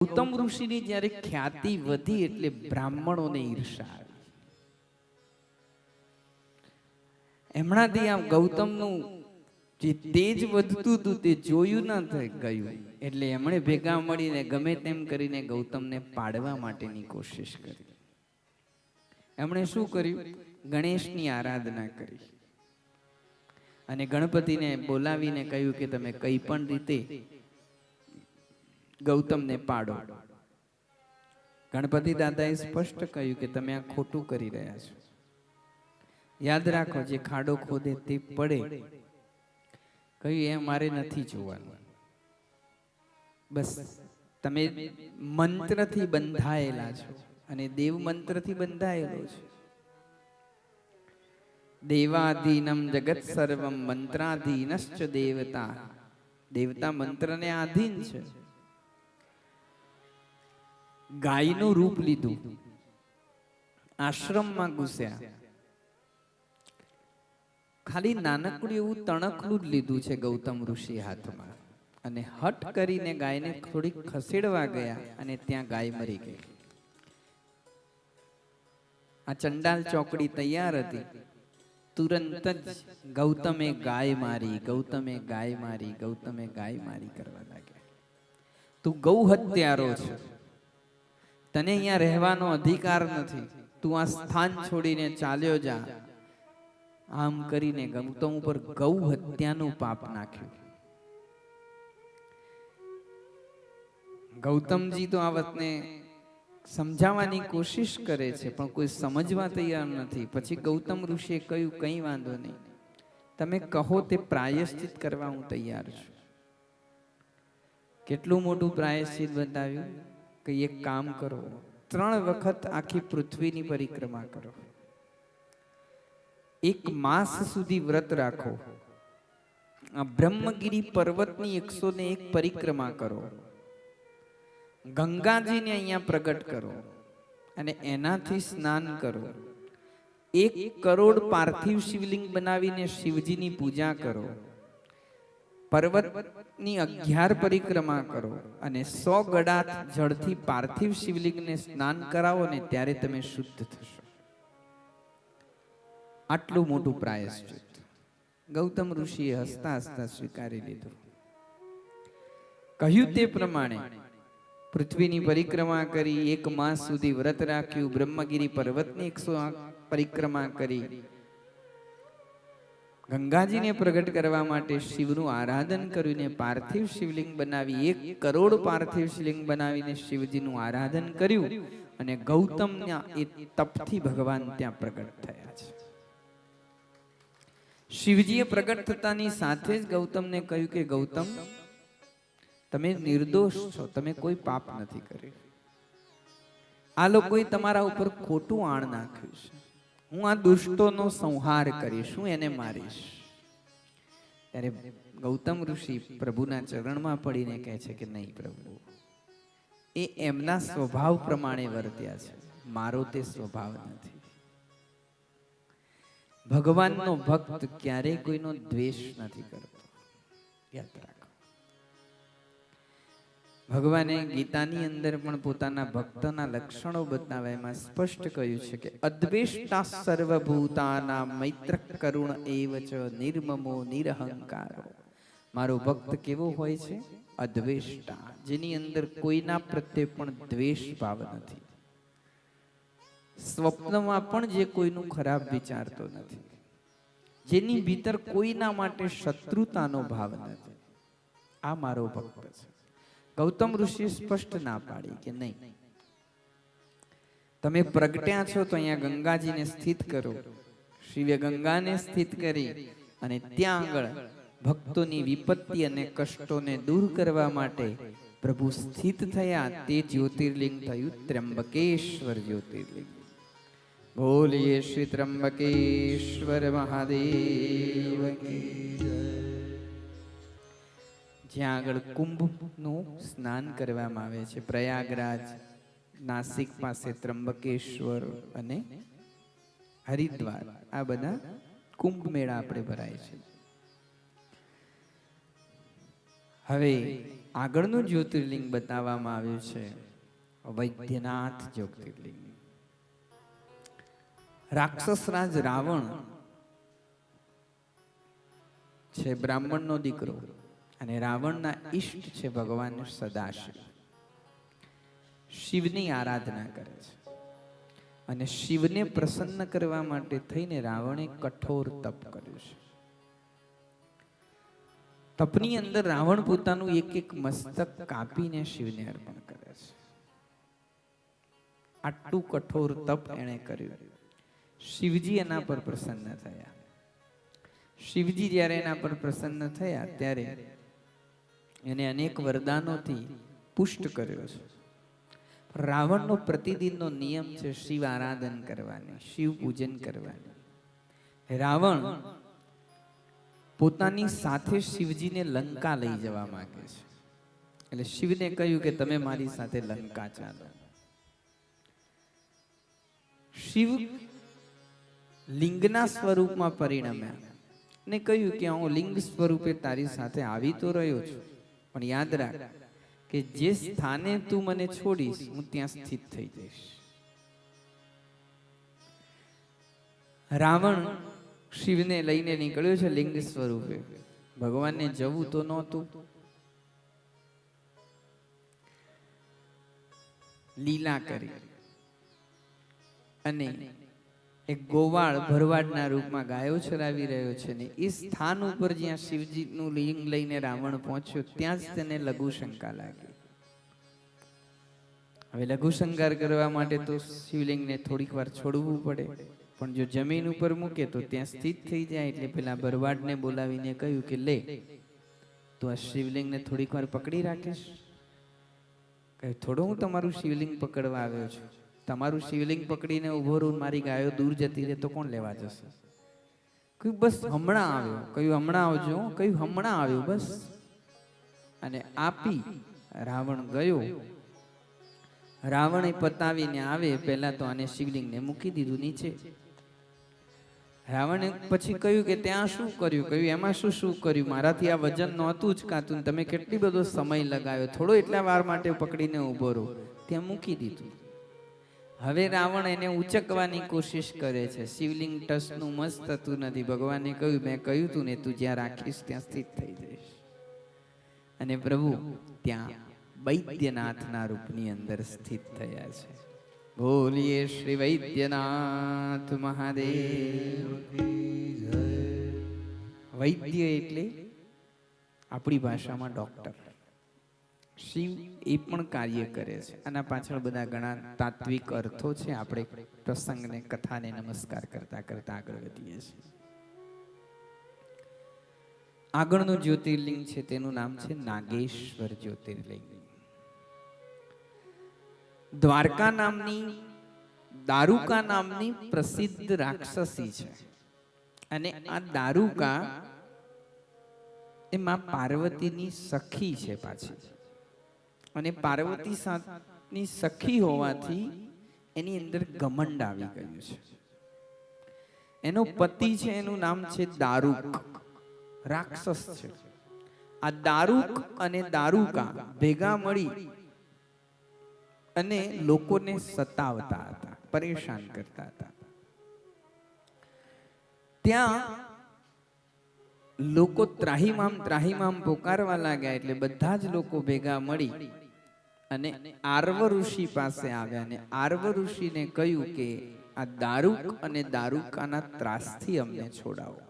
ગૌતમ ઋષિની જ્યારે ખ્યાતિ વધી એટલે બ્રાહ્મણોને ઈર્ષા આવી. એમણાથી આમ ગૌતમનું જે તેજ વધતું હતું તે જોયું ના થઈ ગયું એટલે એમણે ભેગા મળીને ગમે તેમ કરીને ગૌતમને પાડવા માટેની કોશિશ કરી. એમણે શું કર્યું? ગણેશની આરાધના કરી અને ગણપતિને બોલાવીને કહ્યું કે તમે કઈ પણ રીતે ગૌતમને પાડો. ગણપતિ દાદાએ સ્પષ્ટ કહ્યું કે તમે આ ખોટું કરી રહ્યા છો. યાદ રાખો, જે ખાડો ખોદે તે પડે. કહ્યું એ મારે નથી જોવાનું. બસ તમે મંત્રથી બંધાયેલા છો અને દેવ મંત્રથી બંધાયેલો છે. દેવાધીનમ જગત સર્વમ મંત્રાધીનશ્ચ દેવતા. દેવતા મંત્રને આધીન છે. ગાયનું રૂપ લીધું, આશ્રમમાં ઘૂસ્યા. ખાલી નાનકડું એવું તણખલું જ લીધું છે ગૌતમ ઋષિ હાથમાં અને હટ કરીને ગાયને થોડીક ખસેડવા ગયા અને ત્યાં ગાય મરી ગઈ. આ ચંડાલ ચોકડી તૈયાર હતી. તુરંત જ ગૌતમે ગાય મારી, ગૌતમે ગાય મારી, ગૌતમે ગાય મારી કરવા લાગ્યા. તું ગૌ હત્યારો છે, તને અહીંયા રહેવાનો અધિકાર નથી, તું આ સ્થાન છોડીને ચાલ્યો જા. આમ કરીને ગૌતમ ઉપર ગૌ હત્યાનું પાપ નાખ્યું. ગૌતમજી તો આ વાતને સમજાવવાની કોશિશ કરે છે પણ કોઈ સમજવા તૈયાર નથી. પછી ગૌતમ ઋષિએ કહ્યું કંઈ વાંધો નહીં, તમે કહો તે પ્રાયશ્ચિત કરવા હું તૈયાર છું. કેટલું મોટું પ્રાયશ્ચિત બતાવ્યું કે એક કામ કરો, 3 વખત આખી પૃથ્વીની પરિક્રમા કરો, 1 માસ સુધી વ્રત રાખો, આ બ્રહ્મગીરી પર્વતની 101 પરિક્રમા કરો, ગંગાજીને અહીંયા પ્રગટ કરો અને એનાથી સ્નાન કરો, 1 કરોડ પાર્થિવ શિવલિંગ બનાવીને શિવજીની પૂજા કરો, પર્વતની 11 પરિક્રમા કરો અને 100 ગડા જળથી પાર્થિવ શિવલિંગને સ્નાન કરાવો ને ત્યારે તમે શુદ્ધ થશો. આટલું મોટું પ્રાયશ્ચિત ગૌતમ ઋષિએ હસતા હસતા સ્વીકારી લીધું. કહ્યું તે પ્રમાણે પૃથ્વીની પરિક્રમા કરી, 1 માસ સુધી વ્રત રાખ્યું, બ્રહ્મગીરી પર્વતની 108 પરિક્રમા કરી, ગંગાજીને પ્રગટ કરવા માટે શિવનું આરાધન કરીને પાર્થિવ શિવલિંગ બનાવી, 1 કરોડ પાર્થિવ શિવલિંગ બનાવીને શિવજીનું આરાધન કર્યું અને ગૌતમના એ તપથી ભગવાન ત્યાં પ્રગટ થયા છે. શિવજીએ પ્રગટ થતાની સાથે જ ગૌતમને કહ્યું કે ગૌતમ, તમે નિર્દોષ છો, તમે કોઈ પાપ નથી કર્યું. આ લોકોએ તમારા ઉપર ખોટું આણ નાખ્યું છે. હું આ દુષ્ટોનો સંહાર કરીશ, હું એને મારીશ. ત્યારે ગૌતમ ઋષિ પ્રભુના ચરણમાં પડીને કહે છે કે નહીં પ્રભુ, એ એમના સ્વભાવ પ્રમાણે વર્ત્યા છે, મારો તે સ્વભાવ નથી. ભગવાનનો ભક્ત ક્યારેય કોઈનો દ્વેષ નથી કરતો, યાદ રાખો. ભગવાને ગીતાની અંદર પણ પોતાના ભક્તના લક્ષણો બતાવ્યા. એમાં સ્પષ્ટ કહ્યું છે કે અદ્વેષ્ટા સર્વભૂતાના મૈત્ર કરુણ એવ ચ નિર્મમો નિરહંકારો. મારો ભક્ત કેવો હોય છે? અદ્વેષ્ટા, જેની અંદર કોઈના પ્રત્યે પણ દ્વેષ ભાવ નથી. સ્વપ્નમાં પણ જે કોઈનું ખરાબ વિચારતો નથી, જેની ભીતર કોઈના માટે શત્રુતાનો ભાવ નથી. આ મારો ભક્ત છે. ગૌતમ ઋષિએ સ્પષ્ટ ના પાડી કે નહીં, તમે પ્રગટ્યા છો તો અહીંયા ગંગાજીને સ્થિત કરો. શિવે ગંગાને સ્થિત કરી અને ત્યાં આગળ ભક્તોની વિપત્તિ અને કષ્ટોને દૂર કરવા માટે પ્રભુ સ્થિત થયા. તે જ્યોતિર્લિંગ થયું ત્ર્યંબકેશ્વર જ્યોતિર્લિંગ. બોલીએ શ્રી ત્ર્યંબકેશ્વર મહાદેવ કી જય. જ્યાં આગળ કુંભનું સ્નાન કરવામાં આવે છે, પ્રયાગરાજ, નાસિક પાસે ત્રંબકેશ્વર અને હરિદ્વાર, આ બધા કુંભ મેળા આપણે ભરાય છે. હવે આગળનું જ્યોતિર્લિંગ બતાવવામાં આવ્યું છે વૈદ્યનાથ જ્યોતિર્લિંગ. રાક્ષસરાજ રાવણ છે બ્રાહ્મણનો દીકરો અને રાવણના ઈષ્ટ છે ભગવાન સદાશિવ. શિવની આરાધના કરે છે અને શિવને પ્રસન્ન કરવા માટે થઈને રાવણે કઠોર તપ કર્યું છે. તપની અંદર રાવણ પોતાનું એક એક મસ્તક કાપીને શિવને અર્પણ કરે છે. આટલું કઠોર તપ એણે કર્યું. શિવજી એના પર પ્રસન્ન થયા. શિવજી જ્યારે એના પર પ્રસન્ન થયા ત્યારે એને અનેક વરદાનોથી પુષ્ટ કર્યો છે. રાવણનો પ્રતિદિનનો નિયમ છે શિવ આરાધન કરવાની, શિવ પૂજન કરવાની. રાવણ પોતાની સાથે શિવજીને લંકા લઈ જવા માંગે છે. એટલે શિવને કહ્યું કે તમે મારી સાથે લંકા ચાલો. શિવ લિંગના સ્વરૂપમાં પરિણમ્યા ને કહ્યું કે હું લિંગ સ્વરૂપે તારી સાથે આવી તો રહ્યો છું, પણ યાદ રાખ કે જે સ્થાને તું મને છોડીશ હું ત્યાં સ્થિત થઈ જઈશ. રાવણ શિવને લઈને નીકળ્યો છે લિંગ સ્વરૂપે. ભગવાનને જવું તો નહોતું. લીલા કરી અને એક ગોવાળ ભરવાડના રૂપમાં ગાયો ચરાવી રહ્યો છે ને એ સ્થાન ઉપર જ્યાં શિવજીનું લિંગ લઈને રાવણ પહોંચ્યો ત્યાં જ તેને લઘુશંકા લાગી. હવે લઘુશંકાર કરવા માટે તો શિવલિંગને થોડીક વાર છોડવું પડે, પણ જો જમીન ઉપર મૂકે તો ત્યાં સ્થિત થઈ જાય. એટલે પેલા ભરવાડને બોલાવીને કહ્યું કે લે તો આ શિવલિંગને થોડીક વાર પકડી રાખીશ. કહે થોડો હું તમારું શિવલિંગ પકડવા આવ્યો છું. તમારું શિવલિંગ પકડીને ઉભો રહું મારી ગાયો દૂર જતી રહે તો કોણ લેવા જશે? કહ્યું બસ હમણાં આવ્યો. કહ્યું હમણાં આવજો. કહ્યું હમણાં આવ્યો બસ. અને આપી રાવણ ગયો. રાવણે પતાવીને આવે પહેલા તો આને શિવલિંગને મૂકી દીધું નીચે. રાવણે પછી કહ્યું કે ત્યાં શું કર્યું? કહ્યું એમાં શું શું કર્યું? મારાથી આ વજન નહોતું જ કાતું. તમે કેટલી બધો સમય લગાવ્યો, થોડો એટલા વાર માટે પકડીને ઉભો રહો. ત્યાં મૂકી દીધું. હવે રાવણ એને ઉચકવાની કોશિશ કરે છે. શિવલિંગ ટસનું મસ્ત થતું નથી. ભગવાને કહ્યું મેં કહ્યું તું ને તું જ્યાં રાખીશ ત્યાં સ્થિત થઈ જઈશ. અને પ્રભુ ત્યાં વૈદ્યનાથના રૂપની અંદર સ્થિત થયા છે. બોલીએ શ્રી વૈદ્યનાથ મહાદેવ. વૈદ્ય એટલે આપણી ભાષામાં ડોક્ટર. શિવ એ પણ કાર્ય કરે છે. આના પાછળ બધા ઘણા તાત્વિક અર્થો છે. આપણે પ્રસંગને કથાને નમસ્કાર કરતા કરતા આગળ વધીએ છીએ. આગળનું જ્યોતિર્લિંગ છે તેનું નામ છે નાગેશ્વર જ્યોતિર્લિંગ. દ્વારકા નામની દારૂકા નામની પ્રસિદ્ધ રાક્ષસી છે. અને આ દારૂકા એ માં પાર્વતીની સખી છે પાછી. અને પાર્વતીની સખી હોવાથી એની અંદર ઘમંડ આવી ગયું છે. એનો પતિ છે એનું નામ છે દારૂક, રાક્ષસ છે. આ દારૂક અને દારૂકા ભેગા મળી અને લોકોને સતાવતા હતા, પરેશાન કરતા હતા. ત્યાં લોકો ત્રાહિમામ ત્રાહિમામ પોકારવા લાગ્યા. એટલે બધા જ લોકો ભેગા મળી અને આર્વ ઋષિ પાસે આવ્યા. અને આર્વ ઋષિને કહ્યું કે આ દારૂક અને દારૂકાના ત્રાસથી અમને છોડાવો.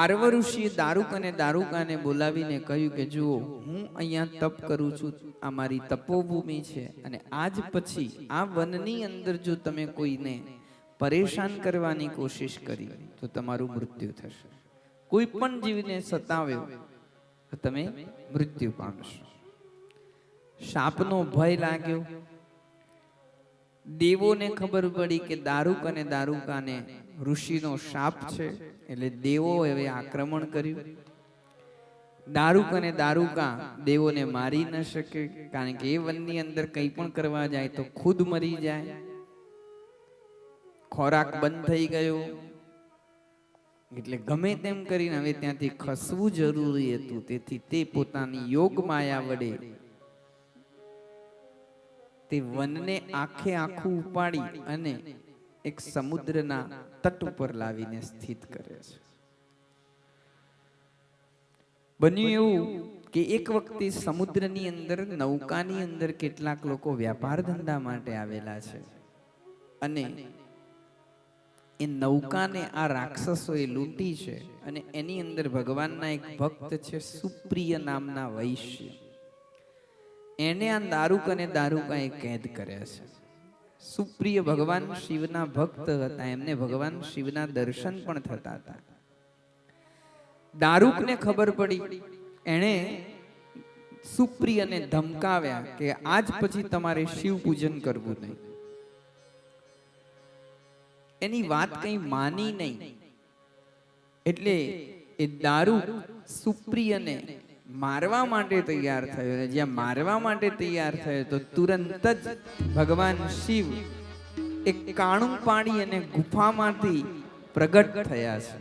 આર્વ ઋષિએ દારૂક અને દારૂકાને બોલાવીને કહ્યું કે જુઓ હું અહીંયા તપ કરું છું, આ મારી તપોભૂમિ છે, અને આજ પછી આ વનની અંદર જો તમે કોઈને પરેશાન કરવાની કોશિશ કરી તો તમારું મૃત્યુ થશે. કોઈ પણ જીવને સતાવ્યો તો તમે મૃત્યુ પામશો. શાપનો ભય લાગ્યો. દેવોને ખબર પડી કે દારૂક અને દારૂકાને ઋષિનો શાપ છે. એટલે દેવો હવે આક્રમણ કર્યું. દારૂક અને દારૂકા દેવોને મારી ન શકે, કારણ કે એ વનની અંદર કંઈ પણ કરવા જાય તો ખુદ મરી જાય. ખોરાક બંધ થઈ ગયો. એટલે ગમે તેમ કરીને હવે ત્યાંથી ખસવું જરૂરી હતું. તેથી તે પોતાની યોગ માયા વડે તે વનને આખે આખું ઉપાડી અને એક સમુદ્રના તટ ઉપર લાવીને સ્થિત કરે છે. બન્યું એવું કે એક વખતે સમુદ્રની અંદર નૌકાની અંદર કેટલાક લોકો વ્યાપાર ધંધા માટે આવેલા છે અને એ નૌકાને આ રાક્ષસોએ લૂંટી છે અને એની અંદર ભગવાનના એક ભક્ત છે સુપ્રિય નામના વૈશ્ય. એને આ દારૂક અને દારૂકાએ કેદ કર્યા છે. સુપ્રિય ભગવાન શિવના ભક્ત હતા, એમને ભગવાન શિવના દર્શન પણ થતા હતા. દારૂકને ખબર પડી, એણે સુપ્રિયને ધમકાવ્યા કે આજ પછી તમારે શિવ પૂજન કરવું નહીં. એની વાત કઈ માની નહીં. એટલે એ દારૂક સુપ્રિયને મારવા માટે તૈયાર થયો અને જ્યાં મારવા માટે તૈયાર થયો તો તુરંત જ ભગવાન શિવ એક કાણું પાડી અને ગુફામાંથી પ્રગટ થયા છે.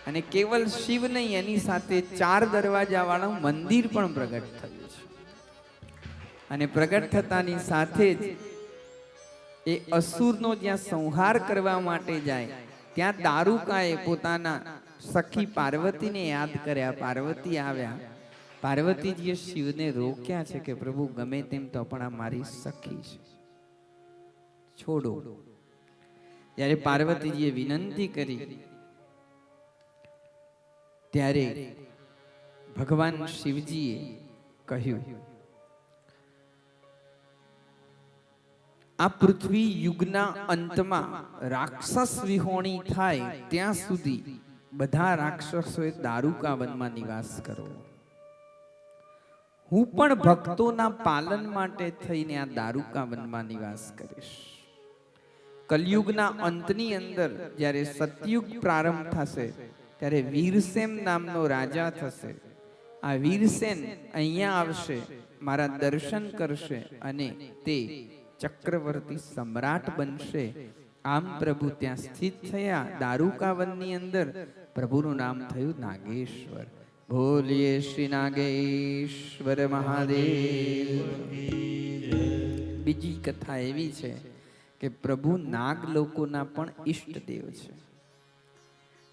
અને કેવલ શિવ નહીં, એની સાથે 4 દરવાજા વાળું મંદિર પણ પ્રગટ થયું છે. અને પ્રગટ થતાની સાથે જ એ અસુરનો જ્યાં સંહાર કરવા માટે જાય ત્યાં દારૂકાએ પોતાના સખી પાર્વતીને યાદ કર્યા. પાર્વતી આવ્યા. પાર્વતીજીએ શિવને રોક્યા છે કે પ્રભુ ગમે તેમ તો પણ આ મારી સખી છે, છોડો. જ્યારે પાર્વતીજીએ વિનંતી કરી ત્યારે ભગવાન શિવજીએ કહ્યું, આ પૃથ્વી યુગના અંતમાં રાક્ષસ વિહોણી થાય ત્યાં સુધી બધા રાક્ષસોએ દારૂકા વનમાં નિવાસ કરવો. હું પણ ભક્તોના પાલન માટે થઈને આ દારૂકા વનમાં નિવાસ કરીશ. કલયુગના અંતની અંદર જ્યારે સતયુગ પ્રારંભ થશે ત્યારે વીરસેન નામનો રાજા થશે. આ વીરસેન અહીંયા આવશે, મારા દર્શન કરશે અને તે ચક્રવર્તી સમ્રાટ બનશે. આમ પ્રભુ ત્યાં સ્થિત થયા દારૂકા વનની અંદર. પ્રભુનું નામ થયું નાગેશ્વર. બોલીએ શ્રી નાગેશ્વર મહાદેવ. બીજી કથા એવી છે કે પ્રભુ નાગ લોકોના પણ ઈષ્ટદેવ છે.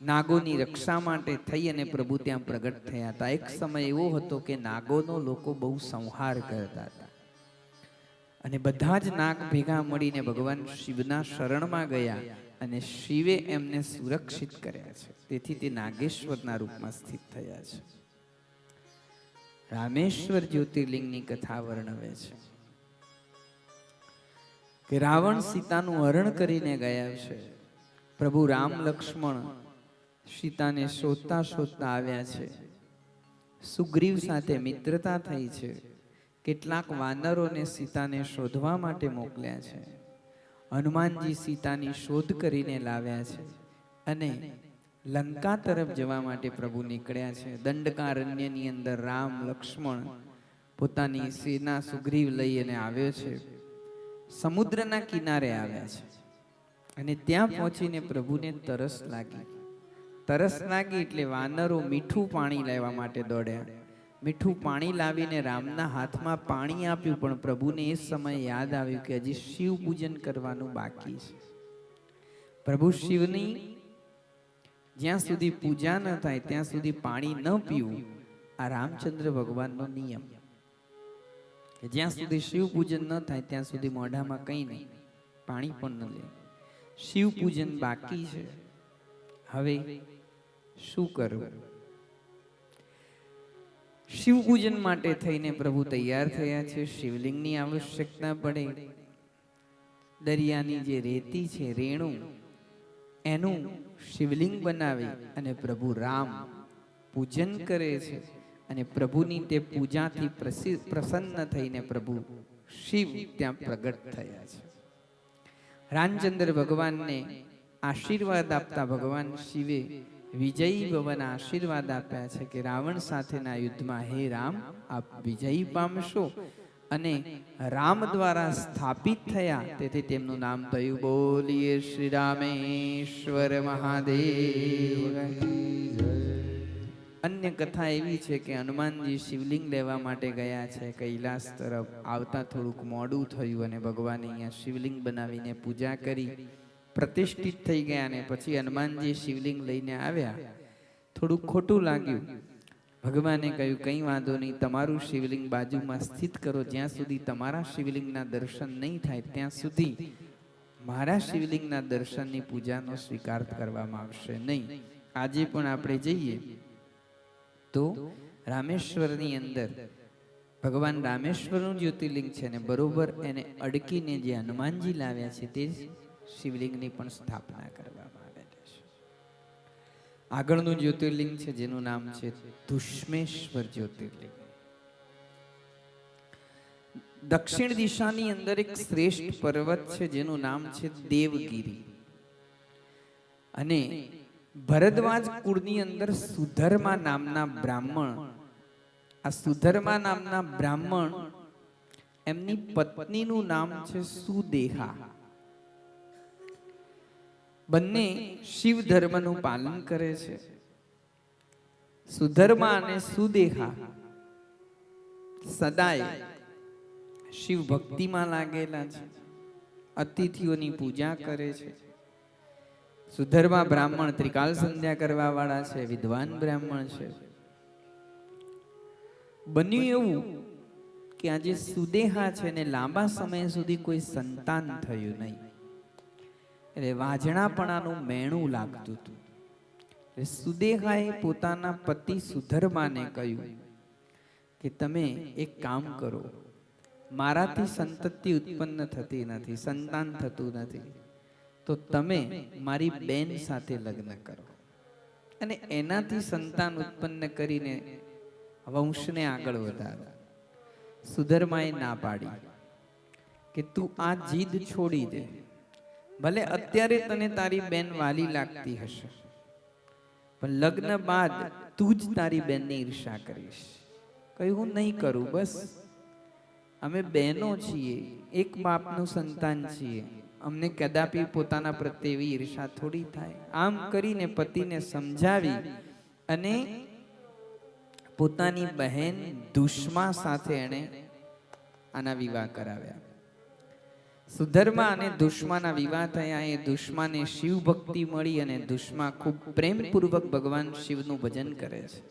નાગોની રક્ષા માટે થઈ અને પ્રભુ ત્યાં પ્રગટ થયા હતા. એક સમય એવો હતો કે નાગોનો લોકો બહુ સંહાર કરતા હતા અને બધા જ નાગ ભેગા મળીને ભગવાન શિવના શરણમાં ગયા અને શિવે એમને સુરક્ષિત કર્યા છે. તેથી તે નાગેશ્વરના રૂપમાં સ્થિત થયા છે. રામેશ્વર જ્યોતિર્લિંગની કથા વર્ણવે છે કે રાવણ સીતાનું હરણ કરીને ગયા છે. પ્રભુ રામ લક્ષ્મણ સીતાને શોધતા શોધતા આવ્યા છે. સુગ્રીવ સાથે મિત્રતા થઈ છે. કેટલાક વાનરોને સીતાને શોધવા માટે મોકલ્યા છે. હનુમાનજી સીતાની શોધ કરીને લાવ્યા છે અને લંકા તરફ જવા માટે પ્રભુ નીકળ્યા છે. દંડકારણ્યની અંદર રામ લક્ષ્મણ પોતાની સેના સુગ્રીવ લઈ અને આવ્યો છે. સમુદ્રના કિનારે આવ્યા છે અને ત્યાં પહોંચીને પ્રભુને તરસ લાગી. તરસ લાગી એટલે વાનરો મીઠું પાણી લેવા માટે દોડ્યા. મીઠું પાણી લાવીને રામના હાથમાં પાણી આપ્યું, પણ પ્રભુને એ સમયે યાદ આવ્યું કે હજી શિવ પૂજન કરવાનું બાકી છે. પ્રભુ શિવની જ્યાં સુધી પૂજા ન થાય ત્યાં સુધી પાણી ન પીવું આ રામચંદ્ર ભગવાનનો નિયમ. કે જ્યાં સુધી શિવ પૂજન ન થાય ત્યાં સુધી મોઢામાં કંઈ નહીં, પાણી પણ ન લે. શિવ પૂજન બાકી છે. હવે શું કરવું? શિવ પૂજન માટે થઈને પ્રભુ તૈયાર થયા છે. શિવલિંગની આવશ્યકતા પડે. દરિયાની જે રેતી છે, રેણુ, એનું શિવલિંગ બનાવી અને પ્રભુ રામ પૂજન કરે છે. અને પ્રભુની તે પૂજાથી પ્રસન્ન થઈને પ્રભુ શિવ ત્યાં પ્રગટ થયા છે. રામચંદ્ર ભગવાનને આશીર્વાદ આપતા ભગવાન શિવે વિજયી ભવના આશીર્વાદ આપ્યા છે કે રાવણ સાથેના યુદ્ધમાં હે રામ આપ વિજયી પામશો અને રામ દ્વારા સ્થાપિત થયા, તેથી તેમનું નામ થયું. બોલીએ શ્રી રામેશ્વર મહાદેવ. અન્ય કથા એવી છે કે હનુમાનજી શિવલિંગ લેવા માટે ગયા છે કૈલાસ તરફ. આવતા થોડુંક મોડું થયું અને ભગવાને અહીંયા શિવલિંગ બનાવીને પૂજા કરી, પ્રતિષ્ઠિત થઈ ગયા. અને પછી હનુમાનજી શિવલિંગ લઈને આવ્યા. થોડું ખોટું લાગ્યું. ભગવાને કહ્યું, કંઈ વાંધો નહીં, તમારું શિવલિંગ બાજુમાં સ્થિત કરો. જ્યાં સુધી તમારા શિવલિંગના દર્શન નહીં થાય ત્યાં સુધી મારા શિવલિંગના દર્શનની પૂજાનો સ્વીકાર કરવામાં આવશે નહીં. આજે પણ આપણે જઈએ તો રામેશ્વરની અંદર ભગવાન રામેશ્વરનું જ્યોતિર્લિંગ છે ને બરોબર એને અડકીને જે હનુમાનજી લાવ્યા છે તે શિવલિંગની પણ સ્થાપના કરવામાં આવે છે. આગળનું જ્યોતિર્લિંગ છે જેનું નામ છે ધુષ્મેશ્વર જ્યોતિર્લિંગ. દક્ષિણ દિશાની અંદર એક શ્રેષ્ઠ પર્વત છે જેનું નામ છે દેવગીરી. અને ભરદ્વાજ કુળની અંદર સુધર્મા નામના બ્રાહ્મણ, આ સુધર્મા નામના બ્રાહ્મણ એમની પત્નીનું નામ છે સુદેહા. બંને શિવ ધર્મનું પાલન કરે છે. સુધર્મા અને સુદેહા સદાય શિવ ભક્તિમાં લાગેલા છે, અતિથિઓની પૂજા કરે છે. સુધર્મા બ્રાહ્મણ ત્રિકાલ સંધ્યા કરવા વાળા છે, વિદ્વાન બ્રાહ્મણ છે. બન્યું એવું કે આજે સુદેહા છે ને લાંબા સમય સુધી કોઈ સંતાન થયું નહીં, એટલે વાજણાપણાનું મેણું લાગતું હતું. સુદેહાએ પોતાના પતિ સુધર્માને કહ્યું કે તમે એક કામ કરો, મારાથી સંતતિ ઉત્પન્ન થતી નથી, સંતાન થતું નથી, તો તમે મારી બેન સાથે લગ્ન કરો અને એનાથી સંતાન ઉત્પન્ન કરીને વંશને આગળ વધારો. સુધર્માએ ના પાડી કે તું આ જીદ છોડી દે. ભલે અત્યારે તને તારી બેન વાલી લાગતી હશે, પણ લગ્ન બાદ તું જ તારી બેનની ઈર્ષા કરીશ. કહ્યું હું નહીં કરું, બસ અમે બહેનો છીએ, એક બાપનું સંતાન છીએ, અમને કદાપી પોતાના પ્રત્યે એવી ઈર્ષા થોડી થાય. આમ કરીને પતિને સમજાવી અને પોતાની બહેન દુષ્મા સાથે એણે આના વિવાહ કરાવ્યા. સુધર્મા અને દુષ્માના વિવાહ થયા. એ દુષ્માને શિવ ભક્તિ મળી અને દુષ્મા ખૂબ પ્રેમપૂર્વક ભગવાન શિવનું ભજન કરે છે.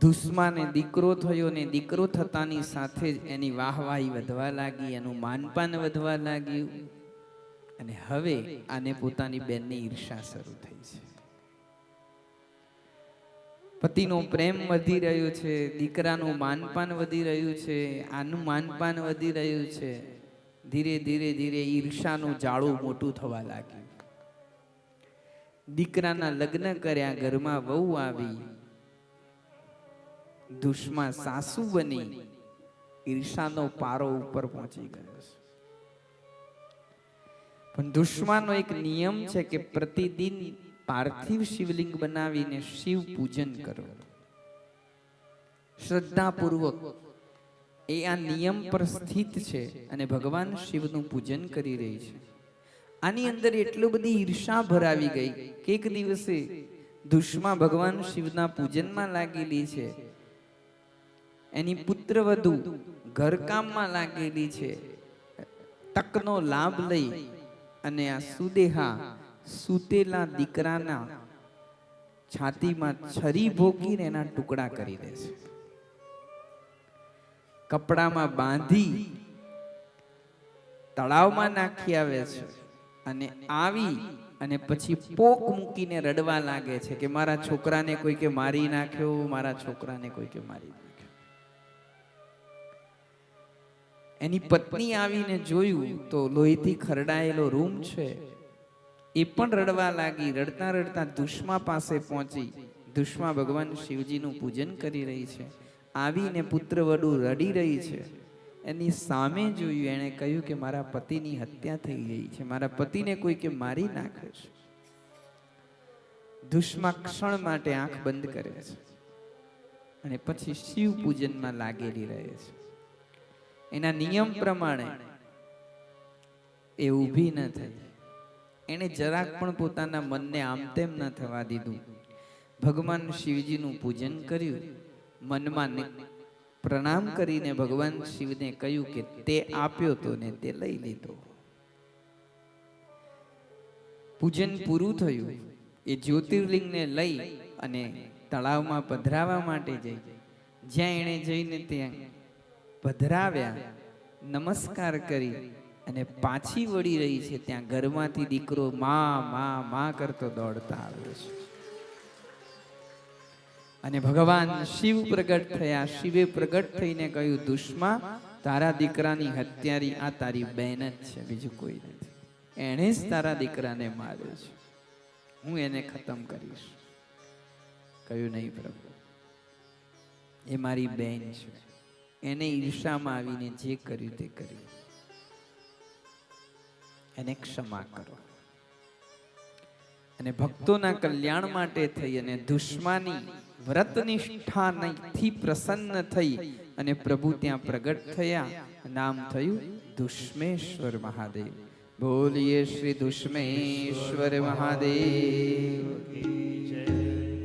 દુષ્માને દીકરો થયો ને દીકરો થતાની સાથે જ એની વાહવાહી વધવા લાગી, એનું માનપાન વધવા લાગ્યું અને હવે આને પોતાની બેનની ઈર્ષા શરૂ થઈ છે. પતિનો પ્રેમ વધી રહ્યો છે, દીકરાનું માનપાન વધી રહ્યું છે, આનું માનપાન વધી રહ્યું છે. ધીરે ધીરે ધીરે ઈર્ષાનું જાળું મોટું થવા લાગ્યું. દીકરાના લગ્ન કર્યા, ઘરમાં વહુ આવી, દુષ્મા સાસુ બની, ઈર્ષાનો પારો ઉપર પહોંચી ગયો છે. પણ દુષ્માનો એક નિયમ છે કે પ્રતિદિન પાર્થિવ શિવલિંગ બનાવીને શિવ પૂજન કરો, શ્રદ્ધાપૂર્વક. એ આ નિયમ પર સ્થિત છે અને ભગવાન શિવનું પૂજન કરી રહી છે. આની અંદર એટલી બધી ઈર્ષા ભરાવી ગઈ કે એક દિવસે દુષ્મા ભગવાન શિવના પૂજનમાં લાગેલી છે, એની પુત્રવધુ ઘરકામમાં લાગેલી છે. તકનો લાભ લઈ અને આ સુદેહા સૂતેલા દીકરાના છાતીમાં છરી ભોગીને એના ટુકડા કરી દે છે. કપડામાં બાંધી તળાવમાં નાખી આવે છે અને આવી અને પછી પોક મૂકીને રડવા લાગે છે કે મારા છોકરાને કોઈકે મારી નાખ્યો, મારા છોકરાને કોઈકે મારી નાખ્યો. એની પત્ની આવીને જોયું તો લોહીથી ખરડાયેલો રૂમ છે, એ પણ રડવા લાગી. રડતા રડતા દુષ્મા પાસે પહોંચી. દુષ્મા ભગવાન શિવજીનું પૂજન કરી રહી છે. આવીને પુત્રવધુ રડી રહી છે. એની સામે જોયું, એણે કહ્યું કે મારા પતિની હત્યા થઈ ગઈ છે, મારા પતિને કોઈકે મારી નાખ્યો છે. દુષ્મા ક્ષણ માટે આંખ બંધ કરે છે અને પછી શિવ પૂજનમાં લાગેલી રહે છે. એના નિયમ પ્રમાણે એ ઊભી ન થઈ. એને જરાક પણ પોતાના મનને આમ તેમ ન થવા દીધું. ભગવાન શિવજીનું પૂજન કર્યું. મનમાં પ્રણામ કરીને ભગવાન શિવને કહ્યું કે તે આપ્યો તો ને તે લઈ લીધો. પૂજન પૂરું થયું. એ જ્યોતિર્લિંગને લઈ અને તળાવમાં પધરાવવા માટે જઈ. જ્યાં એણે જઈને ત્યાં પધરાવ્યા, નમસ્કાર કરી અને પાછી વળી રહી છે, ત્યાં ઘરમાંથી દીકરો માં માં માં કરતો દોડતા આવ્યો છે. અને ભગવાન શિવ પ્રગટ થયા. શિવે પ્રગટ થઈને કહ્યું, દુશ્મા, તારા દીકરાની હત્યારી આ તારી બહેન જ છે, બીજું કોઈ નથી. એણે જ તારા દીકરાને માર્યો છે, હું એને ખતમ કરીશ. કહ્યું, નહીં પ્રભુ, એ મારી બહેન છે, એને ઈર્ષામાં આવીને જે કર્યું તે કર્યું, એને ક્ષમા કરો. અને ભક્તોના કલ્યાણ માટે થઈ અને દુશ્મની વ્રતનિષ્ઠાથી પ્રસન્ન થઈ અને પ્રભુ ત્યાં પ્રગટ થયા. નામ થયું દુશ્મેશ્વર મહાદેવ. બોલીએ શ્રી દુશ્મેશ્વર મહાદેવ.